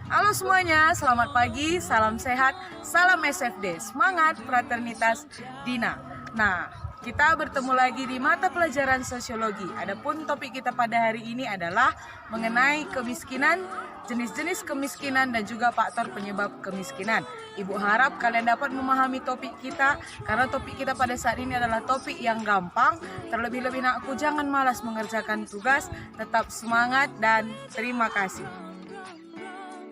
Halo semuanya, selamat pagi, salam sehat, salam SFD, semangat, fraternitas, Dina. Nah, kita bertemu lagi di mata pelajaran sosiologi. Adapun topik kita pada hari ini adalah mengenai kemiskinan, jenis-jenis kemiskinan dan juga faktor penyebab kemiskinan. Ibu harap kalian dapat memahami topik kita karena topik kita pada saat ini adalah topik yang gampang. Terlebih-lebih nakku jangan malas mengerjakan tugas, tetap semangat dan terima kasih.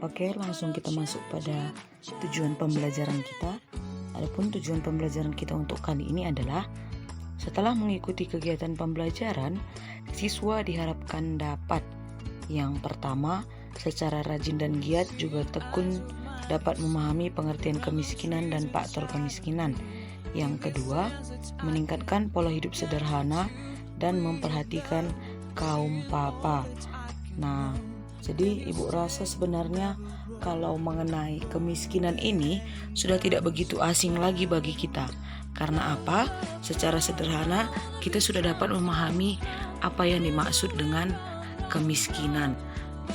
Oke, langsung kita masuk pada tujuan pembelajaran kita. Adapun tujuan pembelajaran kita untuk kali ini adalah setelah mengikuti kegiatan pembelajaran, siswa diharapkan dapat yang pertama, secara rajin dan giat juga tekun dapat memahami pengertian kemiskinan dan faktor kemiskinan. Yang kedua, meningkatkan pola hidup sederhana dan memperhatikan kaum papa. Nah, jadi ibu rasa sebenarnya kalau mengenai kemiskinan ini sudah tidak begitu asing lagi bagi kita. Karena apa? Secara sederhana kita sudah dapat memahami apa yang dimaksud dengan kemiskinan.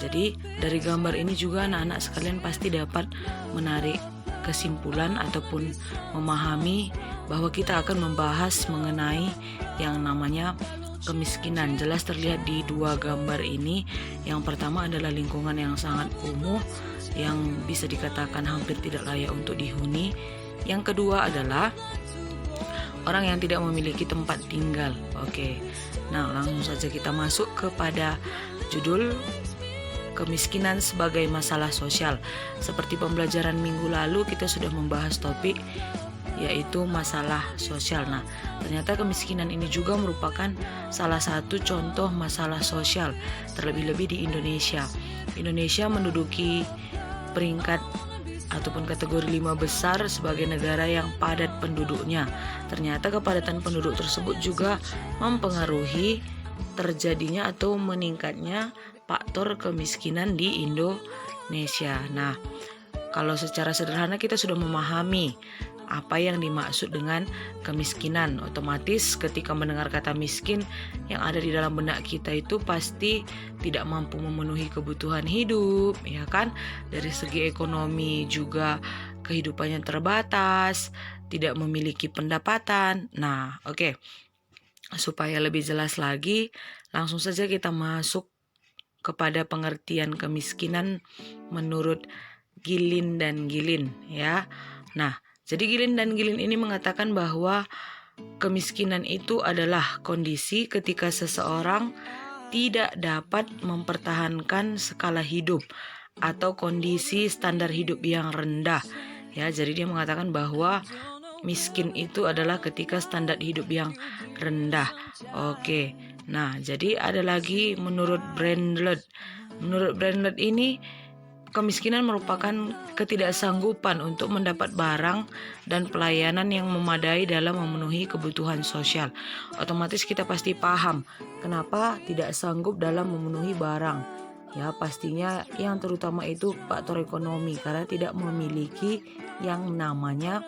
Jadi dari gambar ini juga anak-anak sekalian pasti dapat menarik kesimpulan ataupun memahami bahwa kita akan membahas mengenai yang namanya kemiskinan. Jelas terlihat di dua gambar ini. Yang pertama adalah lingkungan yang sangat kumuh yang bisa dikatakan hampir tidak layak untuk dihuni. Yang kedua adalah orang yang tidak memiliki tempat tinggal. Oke. Nah, langsung saja kita masuk kepada judul kemiskinan sebagai masalah sosial. Seperti pembelajaran minggu lalu kita sudah membahas topik yaitu masalah sosial. Nah, ternyata kemiskinan ini juga merupakan salah satu contoh masalah sosial, terlebih-lebih di Indonesia. Indonesia menduduki peringkat ataupun kategori 5 besar sebagai negara yang padat penduduknya. Ternyata kepadatan penduduk tersebut juga mempengaruhi terjadinya atau meningkatnya faktor kemiskinan di Indonesia. Nah, kalau secara sederhana kita sudah memahami apa yang dimaksud dengan kemiskinan. Otomatis ketika mendengar kata miskin, yang ada di dalam benak kita itu pasti tidak mampu memenuhi kebutuhan hidup, ya kan? Dari segi ekonomi juga kehidupannya terbatas, tidak memiliki pendapatan. Nah, oke. Supaya lebih jelas lagi, langsung saja kita masuk kepada pengertian kemiskinan menurut Gilin dan Gilin, ya. Nah, jadi Gilin dan Gilin ini mengatakan bahwa kemiskinan itu adalah kondisi ketika seseorang tidak dapat mempertahankan skala hidup atau kondisi standar hidup yang rendah. Ya, jadi dia mengatakan bahwa miskin itu adalah ketika standar hidup yang rendah. Oke. Nah, jadi ada lagi menurut Brandlett. Menurut Brandlett ini kemiskinan merupakan ketidaksanggupan untuk mendapat barang dan pelayanan yang memadai dalam memenuhi kebutuhan sosial. Otomatis kita pasti paham kenapa tidak sanggup dalam memenuhi barang. Ya, pastinya yang terutama itu faktor ekonomi karena tidak memiliki yang namanya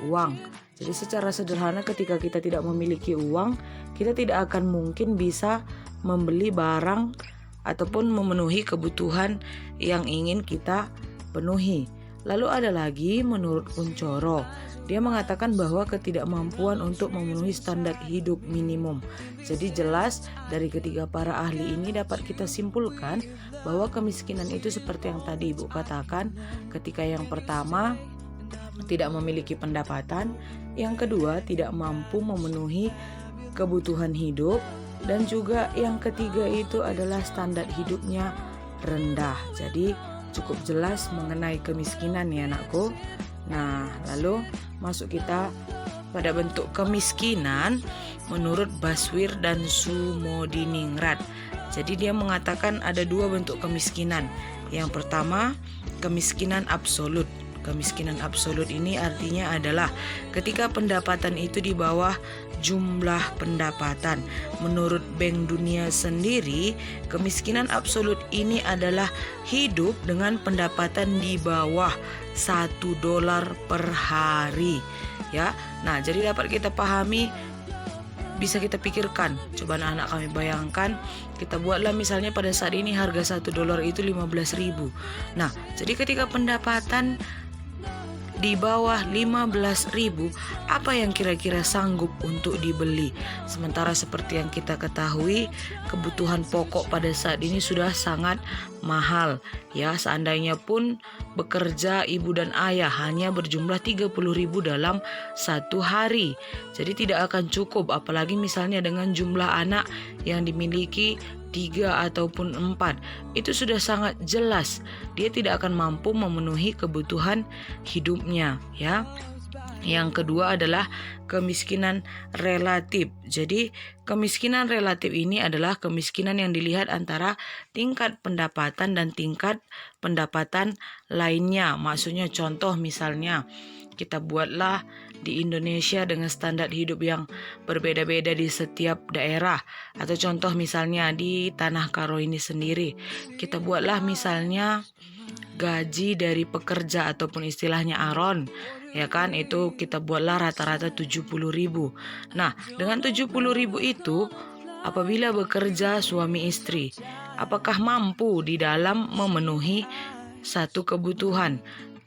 uang. Jadi secara sederhana ketika kita tidak memiliki uang, kita tidak akan mungkin bisa membeli barang ataupun memenuhi kebutuhan yang ingin kita penuhi. Lalu ada lagi menurut Kuncoro, dia mengatakan bahwa ketidakmampuan untuk memenuhi standar hidup minimum. Jadi jelas dari ketiga para ahli ini dapat kita simpulkan bahwa kemiskinan itu seperti yang tadi Ibu katakan, ketika yang pertama tidak memiliki pendapatan, yang kedua tidak mampu memenuhi kebutuhan hidup, dan juga yang ketiga itu adalah standar hidupnya rendah. Jadi cukup jelas mengenai kemiskinan ya anakku. Nah, lalu masuk kita pada bentuk kemiskinan menurut Baswir dan Sumodiningrat. Jadi dia mengatakan ada dua bentuk kemiskinan. Yang pertama, kemiskinan absolut. Kemiskinan absolut ini artinya adalah ketika pendapatan itu di bawah jumlah pendapatan. Menurut Bank Dunia sendiri, kemiskinan absolut ini adalah hidup dengan pendapatan di bawah $1 per hari. Ya, nah jadi dapat kita pahami bisa kita pikirkan. Coba anak-anak kami bayangkan, kita buatlah misalnya pada saat ini harga $1 itu 15.000. Nah, jadi ketika pendapatan di bawah 15.000, apa yang kira-kira sanggup untuk dibeli? Sementara seperti yang kita ketahui, kebutuhan pokok pada saat ini sudah sangat mahal. Ya, seandainya pun bekerja ibu dan ayah hanya berjumlah 30.000 dalam satu hari. Jadi tidak akan cukup, apalagi misalnya dengan jumlah anak yang dimiliki 3 ataupun 4, itu sudah sangat jelas dia tidak akan mampu memenuhi kebutuhan hidupnya, ya. Yang kedua adalah kemiskinan relatif. Jadi kemiskinan relatif ini adalah kemiskinan yang dilihat antara tingkat pendapatan dan tingkat pendapatan lainnya. Maksudnya contoh misalnya kita buatlah di Indonesia dengan standar hidup yang berbeda-beda di setiap daerah. Atau contoh misalnya di Tanah Karo ini sendiri, kita buatlah misalnya gaji dari pekerja ataupun istilahnya aron, ya kan, itu kita buatlah rata-rata 70.000. Nah, dengan 70.000 itu apabila bekerja suami istri, apakah mampu di dalam memenuhi satu kebutuhan?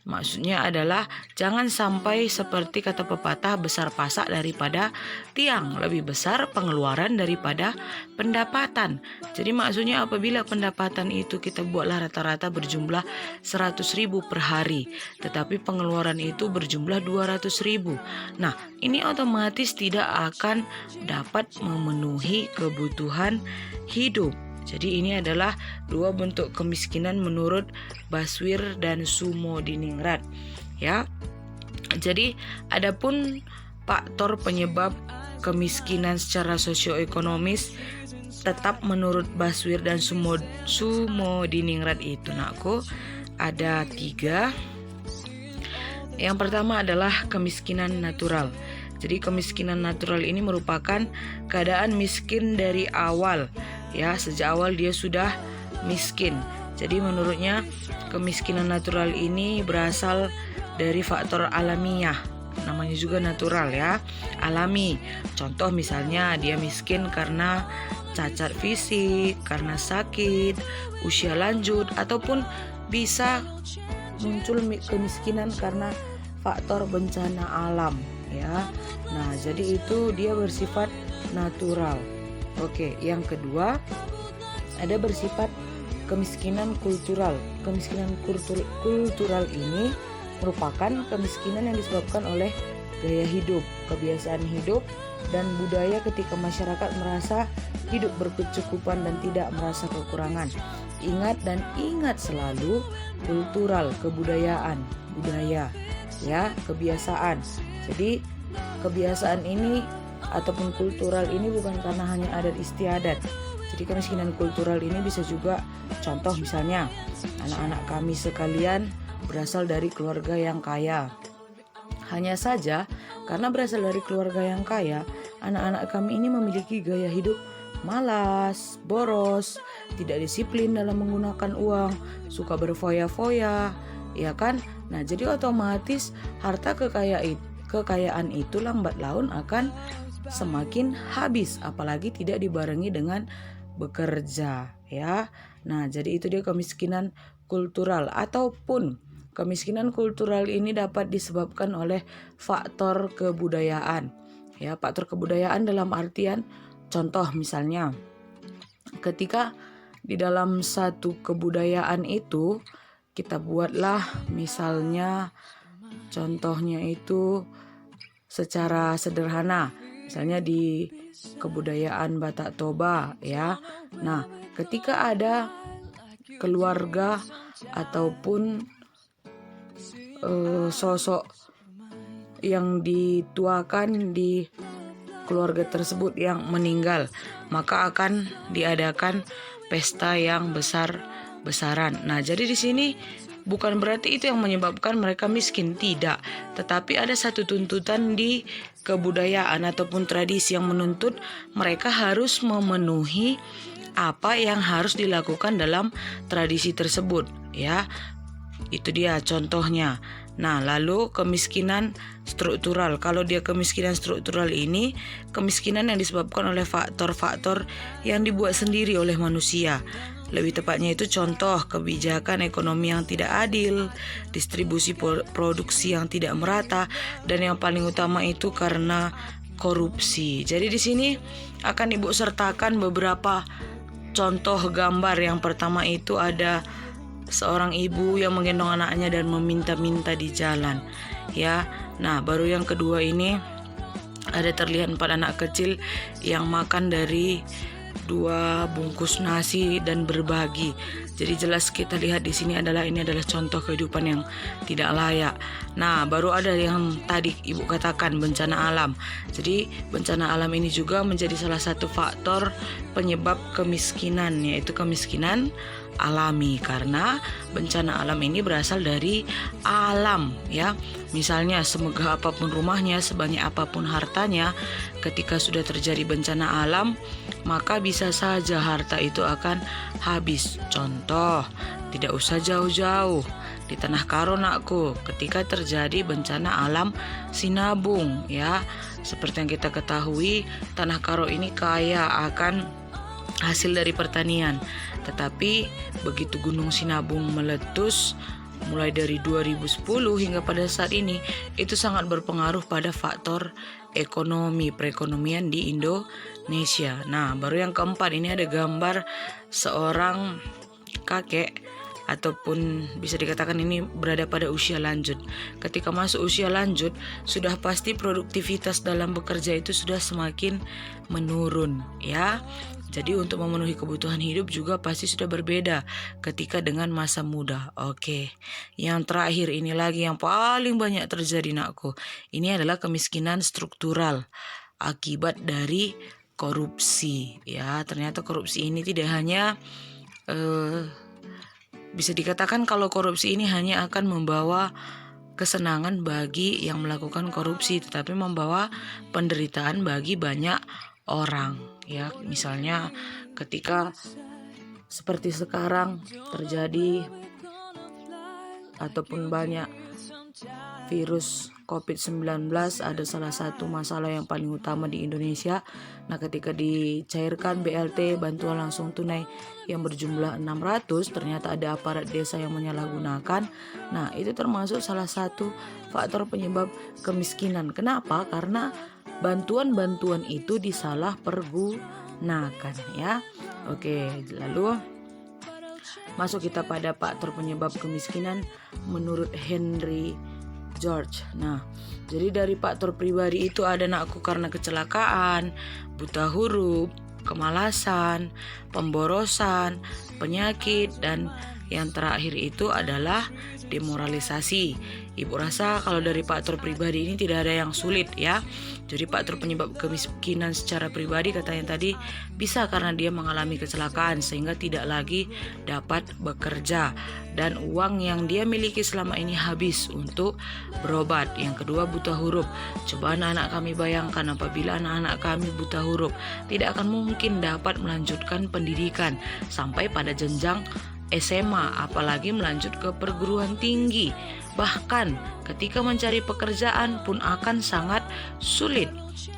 Maksudnya adalah jangan sampai seperti kata pepatah, besar pasak daripada tiang, lebih besar pengeluaran daripada pendapatan. Jadi maksudnya apabila pendapatan itu kita buatlah rata-rata berjumlah 100.000 per hari, tetapi pengeluaran itu berjumlah 200.000. Nah, ini otomatis tidak akan dapat memenuhi kebutuhan hidup. Jadi ini adalah dua bentuk kemiskinan menurut Baswir dan Sumodiningrat, ya. Jadi adapun faktor penyebab kemiskinan secara sosioekonomis tetap menurut Baswir dan Sumodiningrat itu, nakku, ada 3. Yang pertama adalah kemiskinan natural. Jadi kemiskinan natural ini merupakan keadaan miskin dari awal, ya, sejak awal dia sudah miskin. Jadi menurutnya kemiskinan natural ini berasal dari faktor alamiah, namanya juga natural, ya, alami. Contoh misalnya dia miskin karena cacat fisik, karena sakit, usia lanjut, ataupun bisa muncul kemiskinan karena faktor bencana alam, ya. Nah, jadi itu dia bersifat natural. Oke, yang kedua ada bersifat kemiskinan kultural. Kemiskinan kultural ini merupakan kemiskinan yang disebabkan oleh gaya hidup, kebiasaan hidup, dan budaya ketika masyarakat merasa hidup berkecukupan dan tidak merasa kekurangan. Ingat selalu kultural, kebudayaan, budaya, ya, kebiasaan. Jadi kebiasaan ini ataupun kultural ini bukan karena hanya adat istiadat. Jadi kemiskinan kultural ini bisa juga, contoh misalnya anak-anak kami sekalian berasal dari keluarga yang kaya. Hanya saja karena berasal dari keluarga yang kaya, anak-anak kami ini memiliki gaya hidup malas, boros, tidak disiplin dalam menggunakan uang, suka berfoya-foya, ya kan? Nah, jadi otomatis harta kekayaan itu lambat laun akan semakin habis, apalagi tidak dibarengi dengan bekerja, ya. Nah, jadi itu dia kemiskinan kultural. Ataupun kemiskinan kultural ini dapat disebabkan oleh faktor kebudayaan, ya. Faktor kebudayaan dalam artian, contoh misalnya ketika di dalam satu kebudayaan itu kita buatlah misalnya contohnya itu secara sederhana, misalnya di kebudayaan Batak Toba, ya. Nah, ketika ada keluarga ataupun sosok yang dituakan di keluarga tersebut yang meninggal, maka akan diadakan pesta yang besar-besaran. Nah, jadi di sini bukan berarti itu yang menyebabkan mereka miskin, tidak. Tetapi ada satu tuntutan di kebudayaan ataupun tradisi yang menuntut mereka harus memenuhi apa yang harus dilakukan dalam tradisi tersebut, ya. Itu dia contohnya. Nah, lalu kemiskinan struktural. Kalau dia kemiskinan struktural ini, kemiskinan yang disebabkan oleh faktor-faktor yang dibuat sendiri oleh manusia. Lebih tepatnya itu contoh kebijakan ekonomi yang tidak adil, distribusi produksi yang tidak merata, dan yang paling utama itu karena korupsi. Jadi di sini akan Ibu sertakan beberapa contoh gambar. Yang pertama itu ada seorang ibu yang menggendong anaknya dan meminta-minta di jalan, ya. Nah, baru yang kedua ini ada terlihat 4 anak kecil yang makan dari 2 bungkus nasi dan berbagi. Jadi jelas kita lihat di sini ini adalah contoh kehidupan yang tidak layak. Nah, baru ada yang tadi Ibu katakan bencana alam. Jadi bencana alam ini juga menjadi salah satu faktor penyebab kemiskinan, yaitu kemiskinan alami, karena bencana alam ini berasal dari alam, ya. Misalnya semegah apapun rumahnya, sebanyak apapun hartanya, ketika sudah terjadi bencana alam, maka bisa saja harta itu akan habis. Contoh, tidak usah jauh-jauh, di Tanah Karo nakku, ketika terjadi bencana alam sinabung, ya. Seperti yang kita ketahui, Tanah Karo ini kaya akan hasil dari pertanian. Tetapi begitu Gunung Sinabung meletus mulai dari 2010 hingga pada saat ini, itu sangat berpengaruh pada faktor ekonomi, perekonomian di Indonesia. Nah, baru yang keempat ini ada gambar seorang kakek, ataupun bisa dikatakan ini berada pada usia lanjut. Ketika masuk usia lanjut, sudah pasti produktivitas dalam bekerja itu sudah semakin menurun, ya. Jadi untuk memenuhi kebutuhan hidup juga pasti sudah berbeda ketika dengan masa muda. Oke, yang terakhir ini lagi yang paling banyak terjadi nakku. Ini adalah kemiskinan struktural akibat dari korupsi, ya. Ternyata korupsi ini tidak hanya bisa dikatakan kalau korupsi ini hanya akan membawa kesenangan bagi yang melakukan korupsi, tetapi membawa penderitaan bagi banyak orang, ya. Misalnya ketika seperti sekarang terjadi ataupun banyak virus COVID-19, ada salah satu masalah yang paling utama di Indonesia. Nah, ketika dicairkan BLT, bantuan langsung tunai yang berjumlah 600, ternyata ada aparat desa yang menyalahgunakan. Nah, itu termasuk salah satu faktor penyebab kemiskinan. Kenapa? Karena bantuan-bantuan itu disalah pergunakan, ya. Oke, lalu masuk kita pada faktor penyebab kemiskinan menurut Henry George. Nah, jadi dari faktor pribadi itu ada nakku karena kecelakaan, buta huruf, kemalasan, pemborosan, penyakit, dan yang terakhir itu adalah demoralisasi. Ibu rasa kalau dari faktor pribadi ini tidak ada yang sulit, ya. Jadi faktor penyebab kemiskinan secara pribadi katanya tadi bisa karena dia mengalami kecelakaan sehingga tidak lagi dapat bekerja dan uang yang dia miliki selama ini habis untuk berobat. Yang kedua, buta huruf. Coba anak-anak kami bayangkan apabila anak-anak kami buta huruf, tidak akan mungkin dapat melanjutkan pendidikan sampai pada jenjang SMA, apalagi melanjut ke perguruan tinggi. Bahkan ketika mencari pekerjaan pun akan sangat sulit.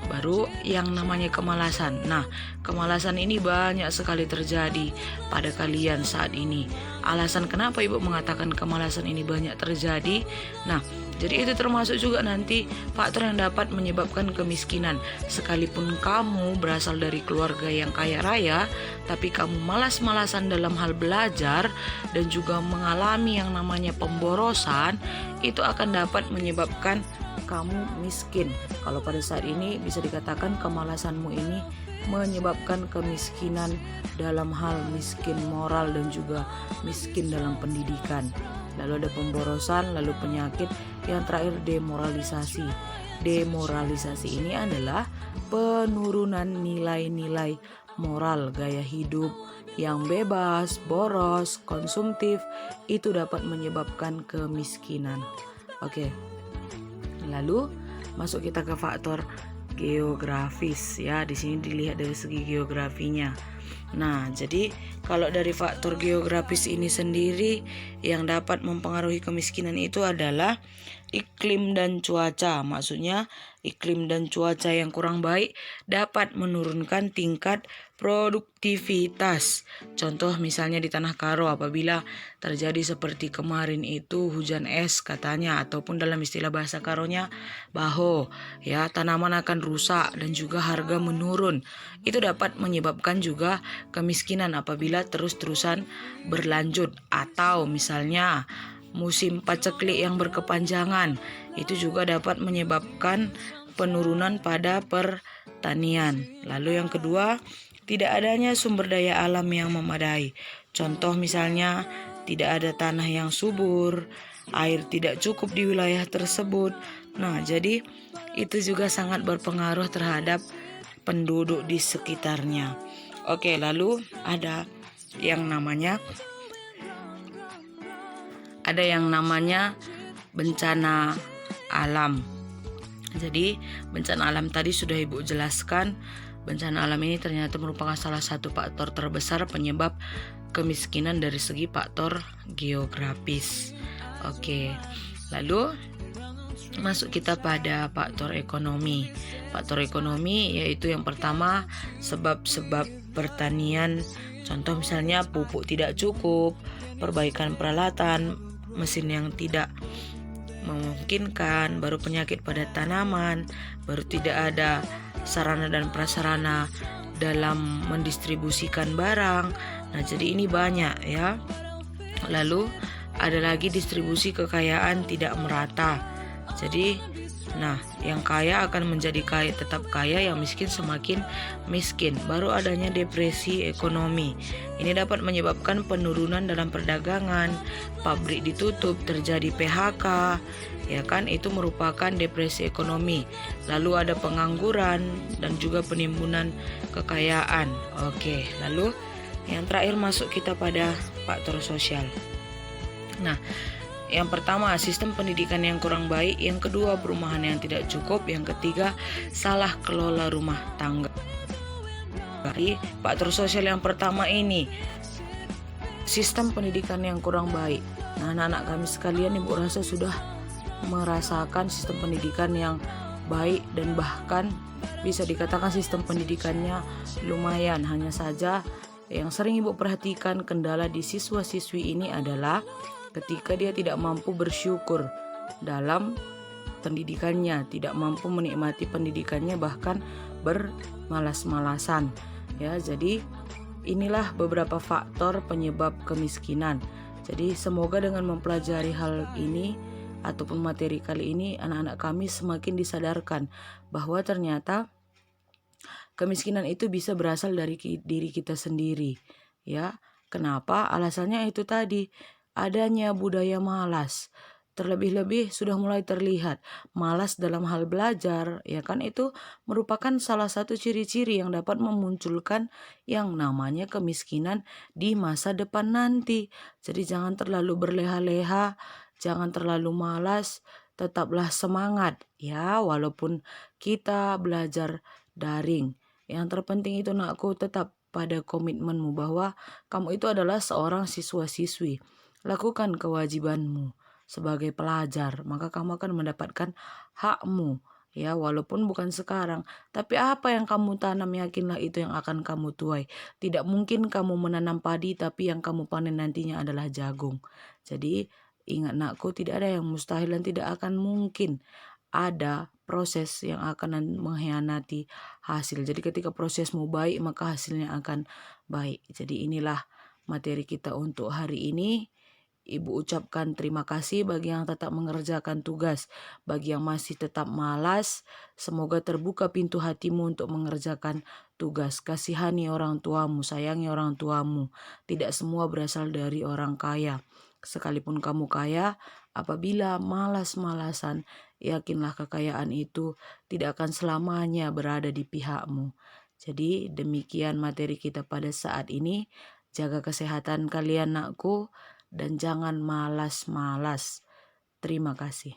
Baru yang namanya kemalasan. Nah, kemalasan ini banyak sekali terjadi pada kalian saat ini. Alasan kenapa Ibu mengatakan kemalasan ini banyak terjadi? Nah, jadi itu termasuk juga nanti faktor yang dapat menyebabkan kemiskinan. Sekalipun kamu berasal dari keluarga yang kaya raya, tapi kamu malas-malasan dalam hal belajar dan juga mengalami yang namanya pemborosan, itu akan dapat menyebabkan kamu miskin. Kalau pada saat ini bisa dikatakan kemalasanmu ini menyebabkan kemiskinan dalam hal miskin moral dan juga miskin dalam pendidikan. Lalu ada pemborosan, lalu penyakit, yang terakhir demoralisasi. Demoralisasi ini adalah penurunan nilai-nilai moral gaya hidup yang bebas, boros, konsumtif, itu dapat menyebabkan kemiskinan. Oke. Lalu masuk kita ke faktor geografis ya. Di sini dilihat dari segi geografinya. Nah, jadi kalau dari faktor geografis ini sendiri yang dapat mempengaruhi kemiskinan itu adalah iklim dan cuaca. Maksudnya iklim dan cuaca yang kurang baik dapat menurunkan tingkat produktivitas. Contoh misalnya di Tanah Karo apabila terjadi seperti kemarin itu hujan es katanya, ataupun dalam istilah bahasa Karonya baho ya, tanaman akan rusak dan juga harga menurun. Itu dapat menyebabkan juga kemiskinan apabila terus-terusan berlanjut, atau misalnya musim paceklik yang berkepanjangan itu juga dapat menyebabkan penurunan pada pertanian. Lalu yang kedua, tidak adanya sumber daya alam yang memadai. Contoh misalnya tidak ada tanah yang subur, air tidak cukup di wilayah tersebut. Nah, jadi itu juga sangat berpengaruh terhadap penduduk di sekitarnya. Oke, lalu ada yang namanya bencana alam. Jadi bencana alam tadi sudah Ibu jelaskan. Bencana alam ini ternyata merupakan salah satu faktor terbesar penyebab kemiskinan dari segi faktor geografis. Oke, lalu masuk kita pada faktor ekonomi. Faktor ekonomi yaitu yang pertama sebab-sebab pertanian. Contoh misalnya pupuk tidak cukup, perbaikan peralatan, mesin yang tidak memungkinkan, baru penyakit pada tanaman, baru tidak ada sarana dan prasarana dalam mendistribusikan barang. Nah, jadi ini banyak ya. Lalu ada lagi distribusi kekayaan tidak merata. Jadi yang kaya akan menjadi kaya, tetap kaya, yang miskin semakin miskin. Baru adanya depresi ekonomi. Ini dapat menyebabkan penurunan dalam perdagangan, pabrik ditutup, terjadi PHK, ya kan, itu merupakan depresi ekonomi. Lalu ada pengangguran dan juga penimbunan kekayaan. Oke, lalu yang terakhir masuk kita pada faktor sosial. Nah, yang pertama sistem pendidikan yang kurang baik, yang kedua perumahan yang tidak cukup, yang ketiga salah kelola rumah tangga. Dari faktor sosial yang pertama ini sistem pendidikan yang kurang baik. Nah, anak-anak kami sekalian, Ibu rasa sudah merasakan sistem pendidikan yang baik dan bahkan bisa dikatakan sistem pendidikannya lumayan. Hanya saja yang sering Ibu perhatikan kendala di siswa-siswi ini adalah ketika dia tidak mampu bersyukur dalam pendidikannya, tidak mampu menikmati pendidikannya, bahkan bermalas-malasan. Ya, jadi inilah beberapa faktor penyebab kemiskinan. Jadi semoga dengan mempelajari hal ini ataupun materi kali ini, anak-anak kami semakin disadarkan bahwa ternyata kemiskinan itu bisa berasal dari diri kita sendiri. Ya, kenapa? Alasannya itu tadi, adanya budaya malas. Terlebih-lebih sudah mulai terlihat malas dalam hal belajar, ya kan, itu merupakan salah satu ciri-ciri yang dapat memunculkan yang namanya kemiskinan di masa depan nanti. Jadi jangan terlalu berleha-leha, jangan terlalu malas, tetaplah semangat ya, walaupun kita belajar daring. Yang terpenting itu, nakku, tetap pada komitmenmu bahwa kamu itu adalah seorang siswa-siswi. Lakukan kewajibanmu sebagai pelajar, maka kamu akan mendapatkan hakmu ya, walaupun bukan sekarang. Tapi apa yang kamu tanam, yakinlah itu yang akan kamu tuai. Tidak mungkin kamu menanam padi tapi yang kamu panen nantinya adalah jagung. Jadi ingat, nakku, tidak ada yang mustahil dan tidak akan mungkin ada proses yang akan mengkhianati hasil. Jadi ketika prosesmu baik, maka hasilnya akan baik. Jadi inilah materi kita untuk hari ini. Ibu ucapkan terima kasih bagi yang tetap mengerjakan tugas, bagi yang masih tetap malas, semoga terbuka pintu hatimu untuk mengerjakan tugas. Kasihani orang tuamu, sayangi orang tuamu. Tidak semua berasal dari orang kaya. Sekalipun kamu kaya, apabila malas-malasan, yakinlah kekayaan itu tidak akan selamanya berada di pihakmu. Jadi demikian materi kita pada saat ini. Jaga kesehatan kalian, nakku, dan jangan malas-malas. Terima kasih.